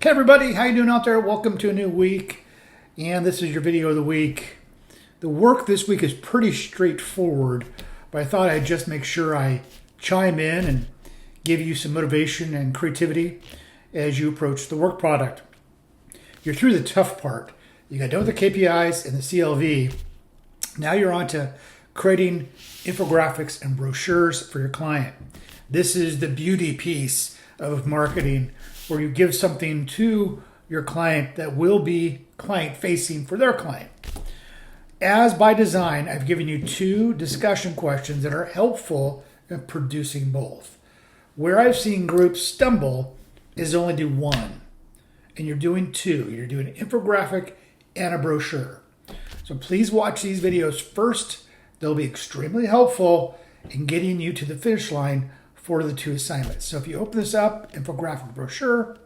Okay, everybody, how you doing out there? Welcome to a new week, and this is your video of the week. The work this week is pretty straightforward, but I thought I'd just make sure I chime in and give you some motivation and creativity as you approach the work product. You're through the tough part. You got done with the KPIs and the CLV. Now you're on to creating infographics and brochures for your client. This is the beauty piece of marketing, where you give something to your client that will be client-facing for their client. As by design, I've given you two discussion questions that are helpful in producing both. Where I've seen groups stumble is only do one, and you're doing two. You're doing an infographic and a brochure. So please watch these videos first. They'll be extremely helpful in getting you to the finish line for the two assignments. So if you open this up, infographic brochure,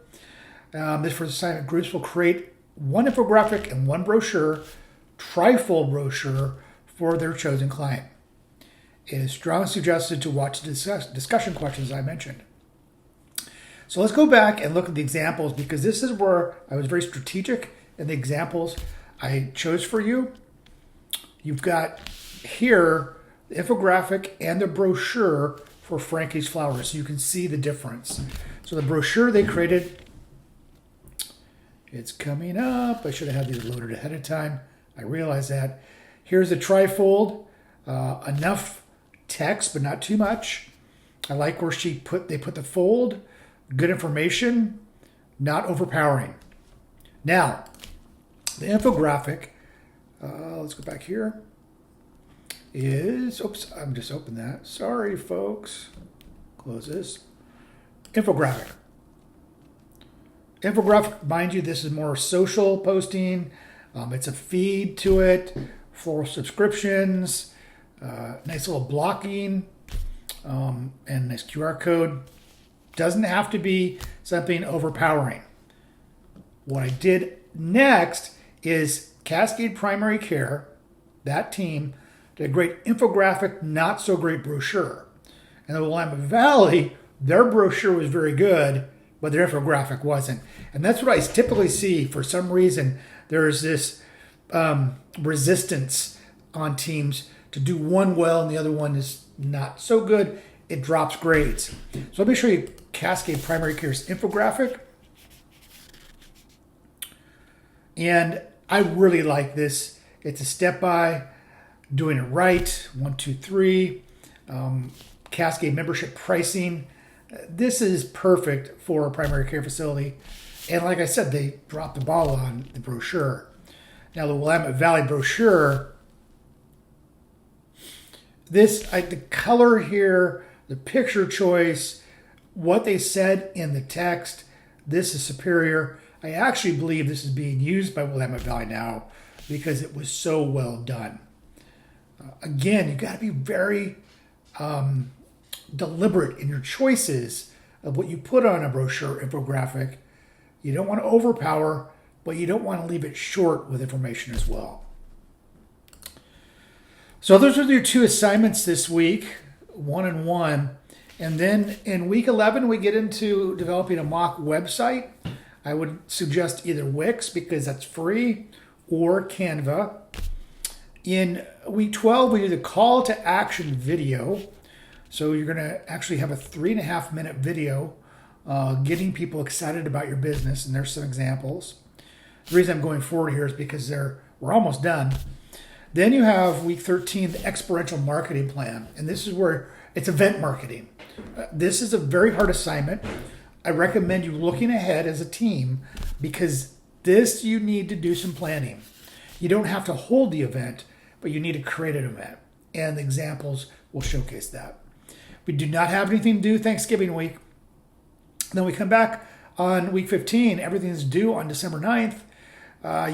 this first assignment, groups will create one infographic and one brochure, trifold brochure for their chosen client. It is strongly suggested to watch the discussion questions I mentioned. So let's go back and look at the examples, because this is where I was very strategic in the examples I chose for you. You've got here the infographic and the brochure for Frankie's Flowers, so you can see the difference. So the brochure they created, it's coming up. I should have had these loaded ahead of time. I realize that. Here's the trifold, enough text, but not too much. I like where they put the fold, good information, not overpowering. Now, the infographic, let's go back here, is, oops, I'm just opened that. Sorry, folks. Close this. Infographic. Infographic, mind you, this is more social posting. It's a feed to it for subscriptions, nice little blocking, and nice QR code. Doesn't have to be something overpowering. What I did next is Cascade Primary Care, that team, did a great infographic, not so great brochure. And the Willamette Valley, their brochure was very good, but their infographic wasn't. And that's what I typically see. For some reason, there's this resistance on teams to do one well and the other one is not so good. It drops grades. So let me show you Cascade Primary Care's infographic. And I really like this. It's a step-by, doing it right, 1, 2, 3, Cascade membership pricing. This is perfect for a primary care facility. And like I said, they dropped the ball on the brochure. Now the Willamette Valley brochure, the color here, the picture choice, what they said in the text, this is superior. I actually believe this is being used by Willamette Valley now because it was so well done. Again, you got to be very deliberate in your choices of what you put on a brochure infographic. You don't want to overpower, but you don't want to leave it short with information as well. So those are your two assignments this week, 1 and 1. And then in week 11, we get into developing a mock website. I would suggest either Wix, because that's free, or Canva. In week 12, we do the call to action video. So you're going to actually have a 3.5-minute video getting people excited about your business. And there's some examples. The reason I'm going forward here is because we're almost done. Then you have week 13, the experiential marketing plan. And this is where it's event marketing. This is a very hard assignment. I recommend you looking ahead as a team, because this you need to do some planning. You don't have to hold the event, but you need to create an event. And the examples will showcase that. We do not have anything to do Thanksgiving week. Then we come back on week 15. Everything is due on December 9th.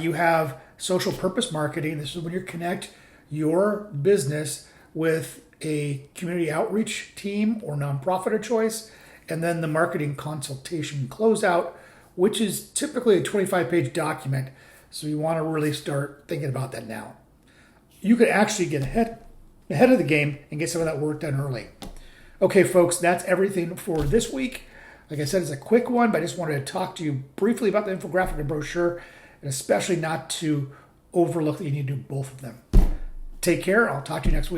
You have social purpose marketing. This is when you connect your business with a community outreach team or nonprofit of choice. And then the marketing consultation closeout, which is typically a 25-page document. So you want to really start thinking about that now. You could actually get ahead of the game and get some of that work done early. Okay, folks, that's everything for this week. Like I said, it's a quick one, but I just wanted to talk to you briefly about the infographic and brochure, and especially not to overlook that you need to do both of them. Take care. I'll talk to you next week.